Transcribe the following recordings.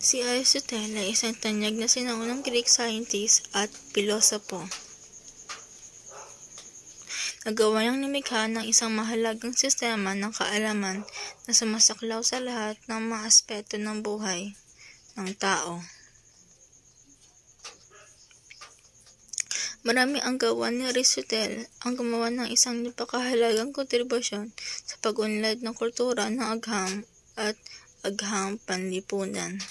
Si Aristotle ay isang tanyag na sinaunang Greek scientist at pilosopo. Nagawa niyang lumikha ng isang mahalagang sistema ng kaalaman na sumasaklaw sa lahat ng mga aspeto ng buhay ng tao. Marami ang gawa ni Aristotle ang gumawa ng isang napakahalagang kontribusyon sa pag-unlad ng kultura ng agham at agham panlipunan.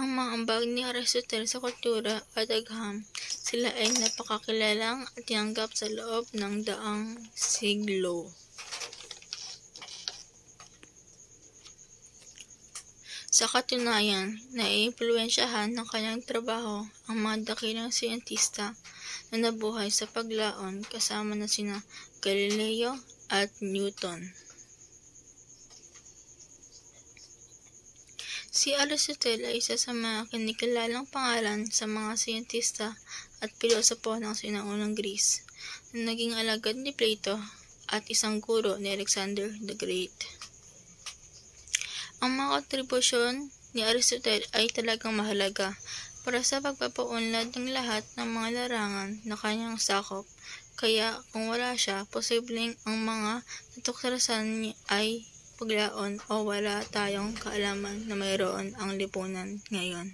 Ang mga ambag ni Aristotle sa kultura at agham, sila ay napakakilalang at tinanggap sa loob ng daang siglo. Sa katunayan, naiimpluwensyahan ng kanyang trabaho ang mga dakilang siyentista na nabuhay sa paglaon kasama na sina Galileo at Newton. Si Aristotle ay isa sa mga kinikilalang pangalan sa mga siyentista at pilosopo ng sinaunang Greece na naging alagad ni Plato at isang guro ni Alexander the Great. Ang mga kontribusyon ni Aristotle ay talagang mahalaga para sa pagpapaunlad ng lahat ng mga larangan na kanyang sakop, kaya kung wala siya, posibleng ang mga natuklasan ay paglaon o wala tayong kaalaman na mayroon ang lipunan ngayon.